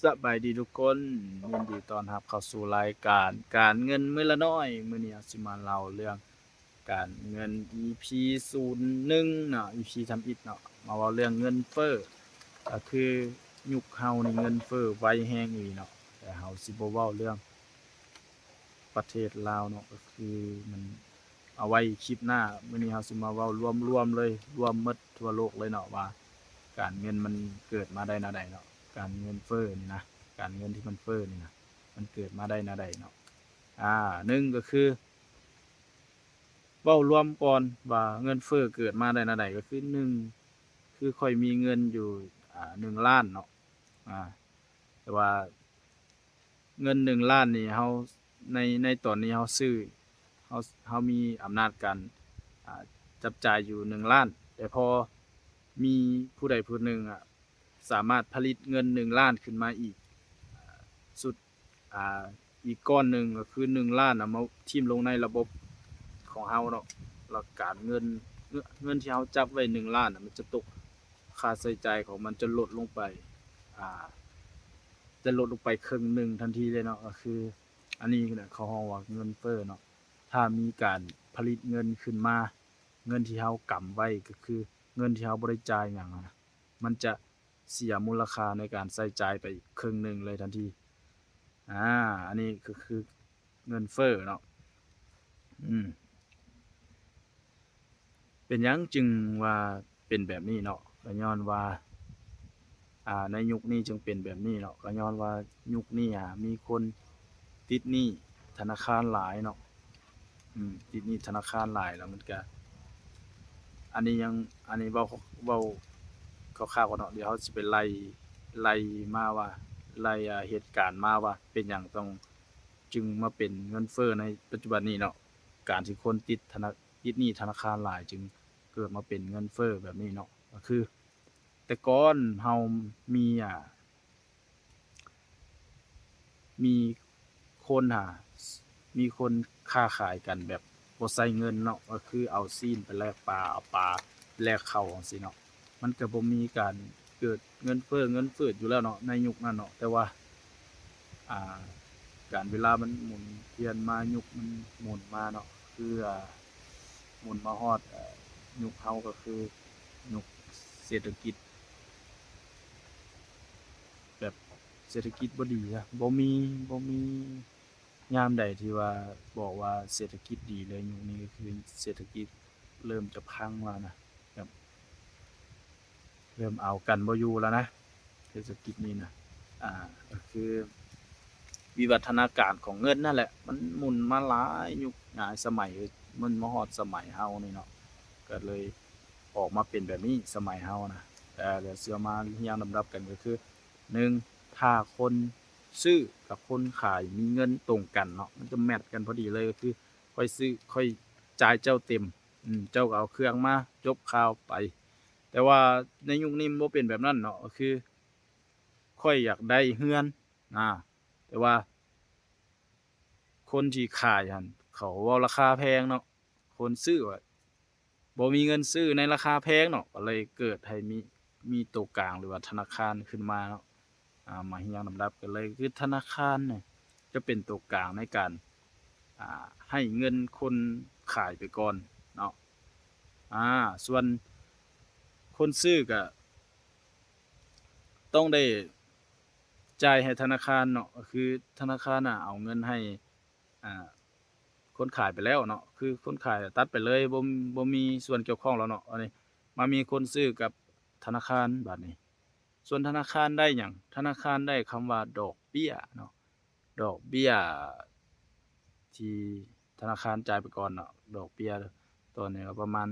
สบายดีทุกคนยินดีต้อนรับเข้าสู่รายการการเงินมื้อละน้อยมื้อนี้สิมาเล่าเรื่องการเงิน EP 01เนาะ EP ทำอิฐเนาะมาเว้าเรื่องเงินเฟ้อก็คือยุคเฮานี่เงินเฟ้อไวแรงอีหลีเนาะแต่เฮาสิบ่เว้าเรื่องประเทศลาวเนาะก็คือมันเอาไว้คลิปหน้ามื้อนี้เฮาสิมาเว้ารวมๆเลยรวมหมดทั่วโลกเลยเนาะว่าการเงินมันเกิดมาได้แนวใดเนาะการเงินเฟ้อนี่นะ การเงินที่มันเฟ้อนี่นะมันเกิดมาได้นาใดเนาะหนึ่งก็คือเว้ารวมก่อนว่าเงินเฟ้อเกิดมาได้นาใดก็คือหนึ่งคือค่อยมีเงินอยู่1,000,000เนาะอ่าแต่ว่าเงิน1,000,000นี่เฮาในตอนนี้เฮาซื้อเฮาเฮามีอำนาจการอ่าจับจ่ายอยู่1,000,000แต่พอมีผู้ใดผู้หนึ่งสามารถผลิตเงิน1,000,000ขึ้นมาอีก สุดอ่าอีกก้อนหนึ่งก็คือ1,000,000มาทิ่มลงในระบบของเฮาเนาะหลักการเงินที่เฮาจับไว้1,000,000มันจะตกค่าใช้จ่ายของมันจะลดลงไปอ่าจะลดลงไปครึ่งหนึ่งทันทีเลยเนาะก็คืออันนี้น่ะเขาฮ้องว่าเงินเฟ้อเนาะถ้ามีการผลิตเงินขึ้นมาเงินที่เฮากำไว้ก็คือเงินที่เฮาบ่ได้จ่ายหยังนะมันจะเสียมูลค่าในการใช้จ่ายไปอีกครึ่งหนึ่งเลยทันที อาอันนี้ก็คือเงินเฟ้อเนาะอืมเป็นหยังจึงว่าเป็นแบบนี้เนาะก็ย้อนว่าในยุคนี้จึงเป็นแบบนี้เนาะก็ย้อนว่ายุคนี้มีคนติดหนี้ธนาคารหลายเนาะติดหนี้ธนาคารหลายแล้วมันก็อันนี้ยังอันนี้เว้าคร่าวๆก่อนเนาะเดี๋ยวเราสิไปไล่มาว่าไล่เหตุการณ์มาว่าเป็นหยังต้องจึงมาเป็นเงินเฟ้อในปัจจุบันนี้เนาะ การที่คนติดหนี้ธนาคารหลายจึงเกิดมาเป็นเงินเฟ้อแบบนี้เนาะก็คือแต่ก่อนเฮามีมีคนมีคนค้าขายกันแบบบ่ใช้เงินเนาะก็คือเอาซีนไปแลกปลาเอาปลาแลกข้าวจั่งซี้เนาะมันก็บ่มีการเกิดเงินเฟ้อเงินเฟ้ออยู่แล้วเนาะในยุคนั้นเนาะแต่ว่าอ่าการเวลามันหมุนเวียนมายุคมันหมุนมาเนาะคือหมุนมาฮอดยุคเฮาก็คือยุคเศรษฐกิจแบบเศรษฐกิจบ่ดีนะบ่มียามใดที่ว่าบอกว่าเศรษฐกิจดีเลยยุคนี้ก็คือเศรษฐกิจเริ่มจะพังแล้วนะแบบเริ่มเอากันบ่อยู่แล้วนะเศรษฐกิจนี้นะก็คือวิวัฒนาการของเงินนั่นแหละมันหมุนมาหลายยุคหลายสมัยมันมาฮอดสมัยเฮานี่เนาะก็เลยออกมาเป็นแบบนี้สมัยเฮานะแต่เดี๋ยวสิเอามาเรียงลำดับกันก็คือ1ถ้าคนซื้อกับคนขายมีเงินตรงกันเนาะมันจะแมตช์กันพอดีเลยก็คือค่อยซื้อค่อยจ่ายเจ้าเต็มเจ้าก็เอาเครื่องมาจบข่าวไปแต่ว่าในยุคนี้มันบ่เป็นแบบนั้นเนาะก็คือค่อยอยากได้เรือนอาแต่ว่าคนที่ขายหั้นเขาเว้าราคาแพงเนาะคนซื้ออะบ่มีเงินซื้อในราคาแพงเนาะก็เลยเกิดให้มีตัวกลางหรือว่าธนาคารขึ้นมาเนาะมาเรียงลำดับกันเลยคือธนาคารเนี่ยจะเป็นตัวกลางในการให้เงินคนขายไปก่อนเนาะส่วนคนซื้อก็ต้องได้จ่ายให้ธนาคารเนาะก็คือธนาคารเอาเงินให้อ่า คนขายไปแล้วเนาะคือคนขายตัดไปเลยบ่มีส่วนเกี่ยวข้องแล้วเนาะอันนี้มามีคนซื้อกับธนาคารบัดนี้ส่วนธนาคารได้หยังธนาคารได้คำว่าดอกเบี้ยเนาะดอกเบี้ยที่ธนาคารจ่ายไปก่อนเนาะดอกเบี้ยตอนนี้ก็ประมาณ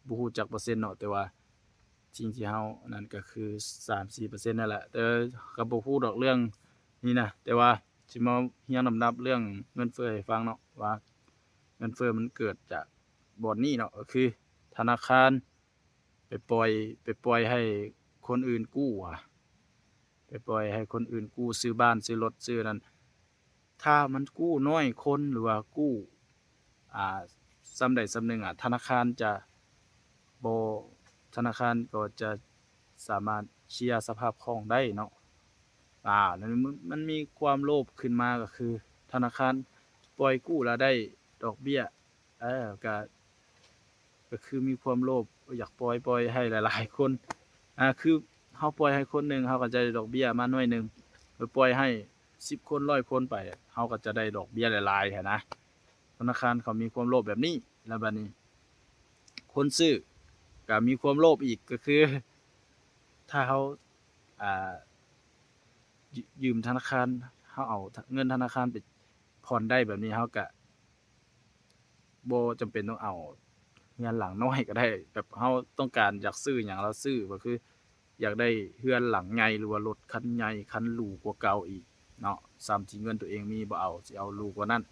บ่ฮู้จักเปอร์เซ็นต์เนาะแต่ว่าสิ่งที่เฮานั่นก็คือ3-4%นต์นั่นแหละแต่ก็บ่ฮู้ดอกเรื่องนี้นะแต่ว่าสิมาเรียงลำดับเรื่องเงินเฟ้อให้ฟังเนาะว่า เงินเฟ้อมันเกิดจากบ่อนนี้เนาะก็คือธนาคารไปปล่อยให้คนอื่นกู้ไปปล่อยให้คนอื่นกู้ซื้อบ้านซื้อรถซื้อนั่นถ้ามันกู้น้อยคนหรือว่ากู้อ่าส่ำใดส่ำหนึ่งธนาคารจะบ่ธนาคารก็จะสามารถเคลียร์สภาพคล่องได้เนาะ นั่นมันมีความโลภขึ้นมาก็คือธนาคารปล่อยกู้แล้วได้ดอกเบี้ยเออก็คือมีความโลภอยากปล่อยให้หลายๆคนคือเฮาปล่อยให้คนหนึ่งเฮาก็จะได้ดอกเบี้ยมาหน่วยหนึ่งไปปล่อยให้10คน100คนไปเฮาก็จะได้ดอกเบี้ยหลายๆหั้นนะธนาคารเขามีความโลภแบบนี้แล้วบัดนี้คนซื้อก็มีความโลภอีกก็คือถ้าเขาอ่ายืมธนาคารเขาเอาเงินธนาคารไปผ่อนได้แบบนี้เขาก็บ่จำเป็นต้องเอาเรือนหลังน้อยก็ได้แบบเขาต้องการอยากซื้อหยังเราซื้อก็คืออยากได้เรือนหลังใหญ่หรือว่ารถคันใหญ่คันหรูกว่าเก่าอีกเนาะส่ำที่เงินตัวเองมีบ่เอาสิเอาหรูกว่านั้น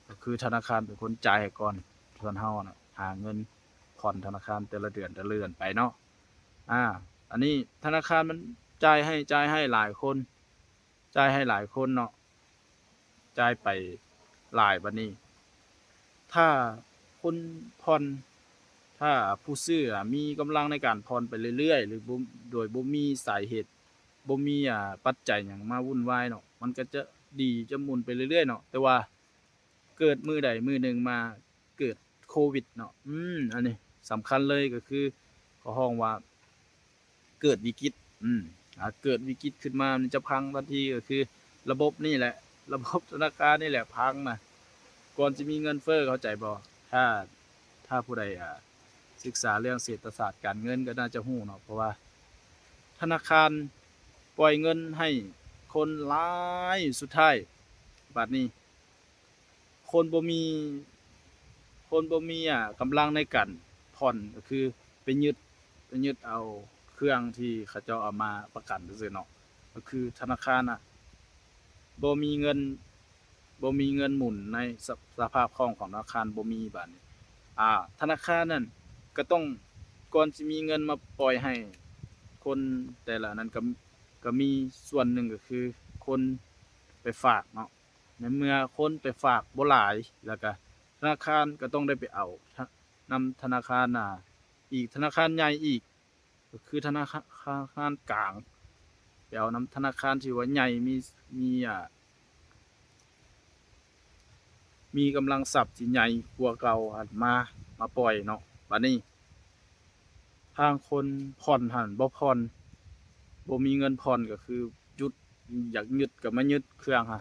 ก็คือธนาคารเป็นคนจ่ายให้ก่อนส่วนเราน่ะหาเงินผ่อนธนาคารแต่ละเดือนไปเนาะอาอันนี้ธนาคารมันจ่ายให้หลายคนจ่ายให้หลายคนเนาะจ่ายไปหลายบัดนี้ ถ้าคนผ่อนถ้าผู้ซื้อมีกำลังในการผ่อนไปเรื่อยๆหรือบ่โดยบ่มีสาเหตุบ่มีปัจจัยหยังมาวุ่นวายเนาะมันก็จะดีจะหมุนไปเรื่อยๆเนาะแต่ว่าเกิดมื้อใดมื้อหนึ่งมาเกิดโควิดเนาะอันนี้สำคัญเลยก็คือเขาฮ้องว่าเกิดวิกฤตอืมเกิดวิกฤตขึ้นมามันจะพังทันทีก็คือระบบนี่แหละระบบธนาคารนี่แหละพังน่ะ ก่อนจะมีเงินเฟ้อเข้าใจบ่ถ้าผู้ใดศึกษาเรื่องเศรษฐศาสตร์การเงินก็น่าจะรู้เนาะเพราะว่าธนาคารปล่อยเงินให้คนหลายสุดท้ายบัดนี้คนบ่มีกำลังในการผ่อนก็คือไปยึดเอาเครื่องที่เขาเจ้าเอามาประกันซื่อๆเนาะก็คือธนาคารบ่มีเงินหมุนในสภาพคล่องของธนาคารบ่มีบัดนี้ธนาคารนั่นก็ต้องก่อนสิมีเงินมาปล่อยให้คนแต่ละนั้นก็มีส่วนหนึ่งก็คือคนไปฝากเนาะในเมื่อคนไปฝากบ่หลายแล้วก็ธนาคารก็ต้องได้ไปเอานำธนาคารอีกธนาคารใหญ่อีกก็คือธนาคารกลางไปเอานำธนาคารที่ว่าใหญ่มีมีกำลังทรัพย์ที่ใหญ่กว่าเก่ามาปล่อยเนาะบัดนี้ทางคนผ่อนหั้นบ่ผ่อนบ่มีเงินผ่อนก็คือหยุดอยากยึดก็มายึดเครื่องอา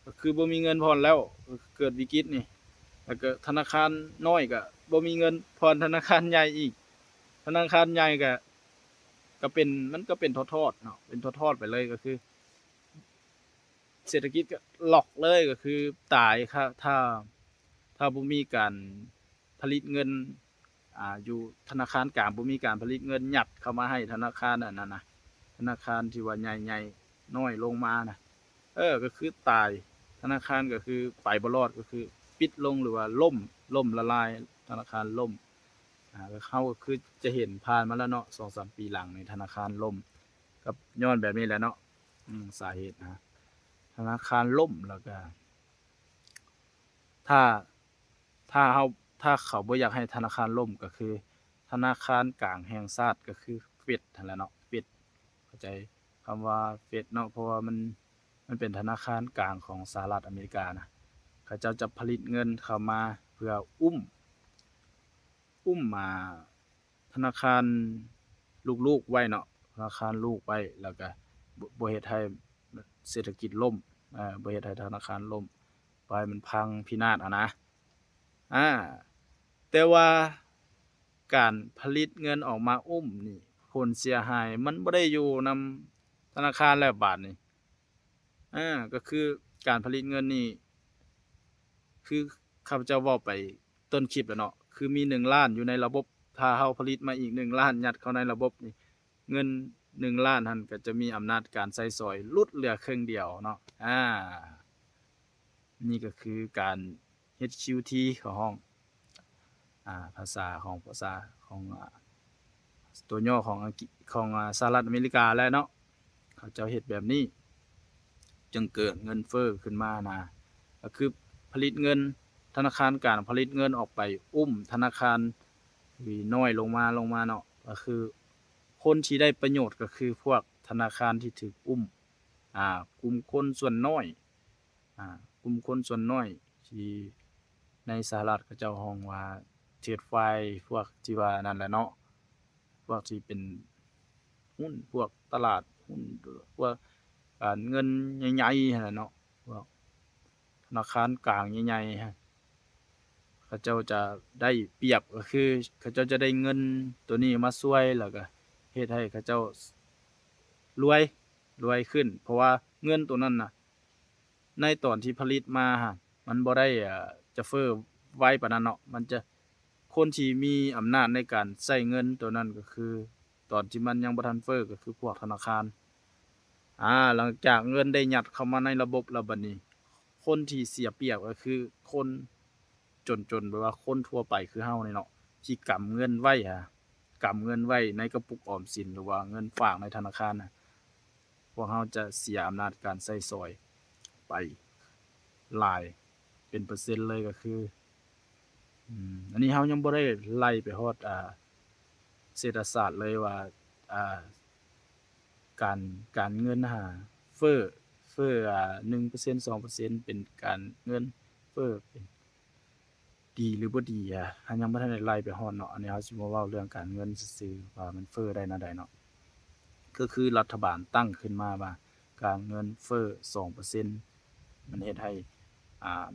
ก็คือบ่มีเงินผ่อนแล้วก็เกิดวิกฤตนี่แล้วก็ธนาคารน้อยก็บ่มีเงินผ่อนธนาคารใหญ่อีกธนาคารใหญ่ก็เป็นมันก็เป็นทอดๆเนาะเป็นทอดๆไปเลยก็คือ เศรษฐกิจก็ล็อกเลยก็คือตายครับถ้าบ่มีการผลิตเงินอยู่ธนาคารกลางบ่มีการผลิตเงินยัดเข้ามาให้ธนาคารอันนั้นน่ะธนาคารที่ว่าใหญ่ๆน้อยลงมาน่ะก็คือตายธนาคารก็คือไปบ่รอดก็คือปิดลงหรือว่าล่มละลายธนาคารล่มก็เขาก็คือจะเห็นผ่านมาแล้วเนาะ2-3ปีหลังนี่ธนาคารล่มก็ย้อนแบบนี้แหละเนาะสาเหตุธนาคารล่มแล้วก็ถ้าถ้าเขาบ่อยากให้ธนาคารล่มก็คือธนาคารกลางแห่งชาติก็คือเฟดนั่นแหละเนาะเฟดเข้าใจคำว่าเฟดเนาะเพราะว่ามันเป็นธนาคารกลางของสหรัฐอเมริกานะเขาเจ้าจะผลิตเงินเข้ามาเพื่ออุ้มธนาคารลูกๆไว้เนาะธนาคารลูกไว้แล้วก็บ่เฮ็ดให้เศรษฐกิจล่มบ่เฮ็ดให้ธนาคารล่มบ่ให้มันพังพินาศนะอาแต่ว่าการผลิตเงินออกมาอุ้มนี่ผลเสียหายมันบ่ได้อยู่นำธนาคารแล้วบาดนี้ก็คือการผลิตเงินนี่คือข้าพเจ้าเว้าไปต้นคลิปแล้วเนาะคือมี1,000,000อยู่ในระบบถ้าเราผลิตมาอีก1,000,000ยัดเข้าในระบบนี่เงิน1,000,000นั้นก็จะมีอำนาจการใช้สอยลดเหลือครึ่งเดียวเนาะนี่ก็คือการ HQT ของห้องภาษาของตัวย่อของอังกฤษของสหรัฐอเมริกาแหละเนาะเขาเจ้าเฮ็ดแบบนี้จึงเกิดเงินเฟ้อขึ้นมาก็คือผลิตเงินธนาคารกลางผลิตเงินออกไปอุ้มธนาคารที่น้อยลงมาเนาะก็คือคนที่ได้ประโยชน์ก็คือพวกธ ธนาคารที่ถูกอุ้มกลุ่มคนส่วนน้อยกลุ่มคนส่วนน้อยที่ในสหรัฐเขาเจ้าฮ้องว่าเทรดไฟพวกที่ว่านั่นแหละเนาะพวกที่เป็นหุ้นพวกตลาดหุ้นพวกการเงินใหญ่ๆนั่นแหละเนาะพวกธนาคารกลางใหญ่ๆเขาเจ้าจะได้เปรียบก็คือเขาเจ้าจะได้เงินตัวนี้มาช่วยแล้วก็เฮ็ดให้เขาเจ้ารวยรวยขึ้นเพราะว่าเงินตัวนั้นน่ะในตอนที่ผลิตมามันบ่ได้จะเฟ้อไวปานนั้นเนาะมันจะคนที่มีอำนาจในการใช้เงินตัวนั้นก็คือตอนที่มันยังบ่ทันเฟ้อก็คือพวกธนาคารหลังจากเงินได้ยัดเข้ามาในระบบแล้วบัดนี้คนที่เสียเปรียบก็คือคนจนๆแบบว่าคนทั่วไปคือเฮานี่เนาะที่กำเงินไว้กำเงินไว้ในกระปุกออมสินหรือว่าเงินฝากในธนาคารพวกเฮาจะเสียอำนาจการใช้สอยไปหลายเป็นเปอร์เซ็นต์เลยก็คืออันนี้เฮายังบ่ได้ไล่ไปฮอดเศรษฐศาสตร์เลยว่าอ่าการเงินเฟ้อ1% 2%เป็นการเงินเฟ้อเป็นดีหรือบ่ดีเฮายังบ่ทันได้ไล่ไปฮอดเนาะอันนี้เฮาสิมาเว้าเรื่องการเงินซื่อๆว่ามันเฟ้อได้แนวใดเนาะก็คือรัฐบาลตั้งขึ้นมาว่าการเงินเฟ้อ2%มันเฮ็ดให้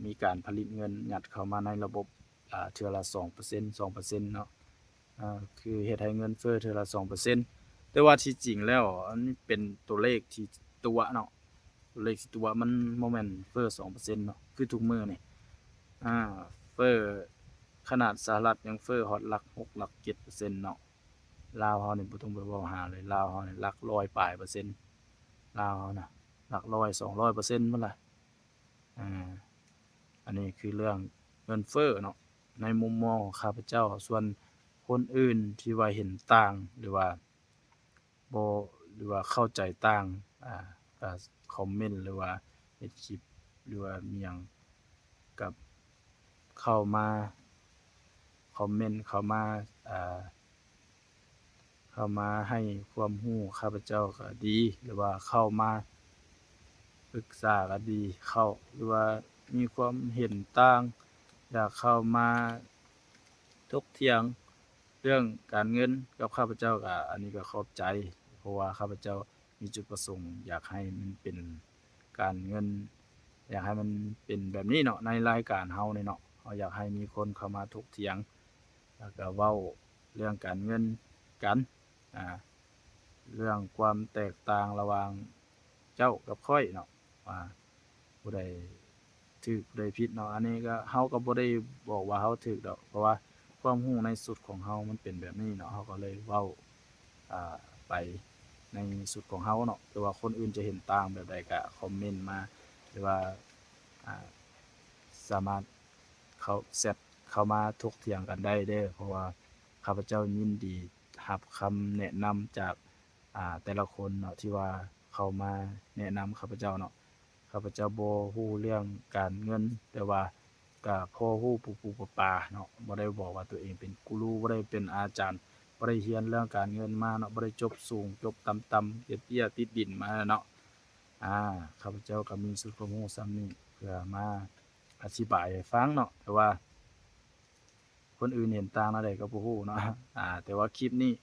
มีการผลิตเงินยัดเข้ามาในระบบเทื่อละ2%เนาะคือเฮ็ดให้เงินเฟ้อเทื่อละ2%แต่ว่าที่จริงแล้วอันนี้เป็นตัวเลขที่ตัวเนาะตัวเลขที่ตัวมันบ่แม่นเฟ้อ2%เนาะคือทุกมื้อนี่อาเฟ้อขนาดสหรัฐยังเฟ้อฮอดหลัก6หลัก7%เนาะลาวเฮานี่บ่ต้องไปเว้าหาเลยลาวเฮานี่หลักร้อยปลายเปอร์เซ็นต์ลาวเฮาน่ะหลักร้อย200%พุ่นล่ะอาอันนี้คือเรื่องเงินเฟ้อเนาะในมุมมองของข้าพเจ้าส่วนคนอื่นที่ว่าเห็นต่างหรือว่าบ่หรือว่าเข้าใจต่างก็คอมเมนต์หรือว่าเฮ็ดคลิปหรือว่าอิหยังก็เข้ามาคอมเมนต์เข้ามาให้ความรู้ข้าพเจ้าก็ดีหรือว่าเข้ามาปรึกษาก็ดีหรือว่ามีความเห็นต่างอยากเข้ามาถกเถียงเรื่องการเงินกับข้าพเจ้าก็อันนี้ก็ขอบใจเพราะว่าข้าพเจ้ามีจุดประสงค์อยากให้มันเป็นการเงินอยากให้มันเป็นแบบนี้เนาะในรายการเรานี่เนาะเราอยากให้มีคนเข้ามาถกเถียงแล้วก็เว้าเรื่องการเงินกันอ่าเรื่องความแตกต่างระหว่างเจ้ากับข้อยเนาะว่าผู้ใดถูกผู้ใดผิดเนาะอันนี้ก็เราก็บ่ได้บอกว่าเราถูกดอกเพราะว่าความรู้ในสุดของเรามันเป็นแบบนี้เนาะเราก็เลยเว้าไปในสุดของเราเนาะหรือว่าคนอื่นจะเห็นต่างแบบใดก็คอมเมนต์มาหรือว่าอ่าสามารถแชตเข้ามาถกเถียงกันได้เด้อเพราะว่าข้าพเจ้ายินดีรับคำแนะนำจากแต่ละคนเนาะที่ว่าเข้ามาแนะนำข้าพเจ้าเนาะข้าพเจ้าบ่รู้เรื่องการเงินแต่ว่าก็พอรู้ปูๆปลาๆเนาะบ่ได้บอกว่าตัวเองเป็นกูรูบ่ได้เป็นอาจารย์บ่ได้เรียนเรื่องการเงินมาเนาะบ่ได้จบสูงจบต่ำๆเตี้ยๆติดดินมาเนาะข้าพเจ้าก็มีสุดความรู้ส่ำนี้เพื่อมาอธิบายให้ฟังเนาะแต่ว่าคนอื่นเห็นต่างแนวใดก็บ่รู้เนาะแต่ว่าคลิปนี้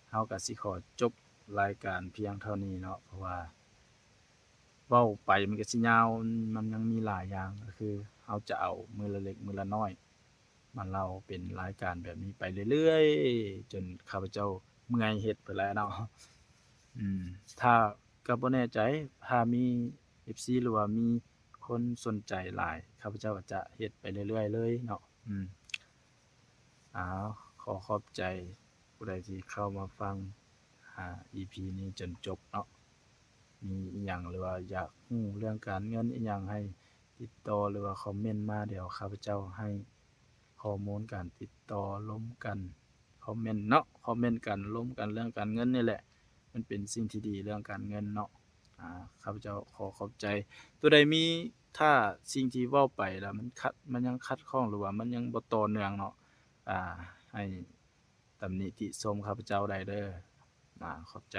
เราก็สิขอจบรายการเพียงเท่านี้เนาะเพราะว่าเว้าไปมันก็สิยาวมันยังมีหลายอย่างก็คือเราจะเอามื้อละเล็กมื้อละน้อยมาเล่าเป็นรายการแบบนี้ไปเรื่อยๆจนข้าพเจ้าเมื่อยเฮ็ดพู้นแหล้วเนาะถ้าก็บ่แน่ใจถ้ามี FC หรือว่ามีคนสนใจหลายข้าพเจ้าก็จะเฮ็ดไปเรื่อยๆเลยเนาะอ้าวขอขอบใจผู้ใดที่เข้ามาฟังEP นี้จนจบเนาะมีอิหยังหรือว่าอยากรู้เรื่องการเงินอิหยังให้ติดต่อหรือว่าคอมเมนต์มาเดี๋ยวข้าพเจ้าให้ข้อมูลการติดต่อร่วมกันคอมเมนต์เนาะคอมเมนต์กันร่วมกันเรื่องการเงินนี่แหละมันเป็นสิ่งที่ดีเรื่องการเงินเนาะข้าพเจ้าขอขอบใจผู้ใดมีถ้าสิ่งที่เว้าไปแล้วมันยังขัดข้องหรือว่ามันยังบ่ต่อเนื่องเนาะให้ตำหนิติชมข้าพเจ้าได้เด้อขอบใจ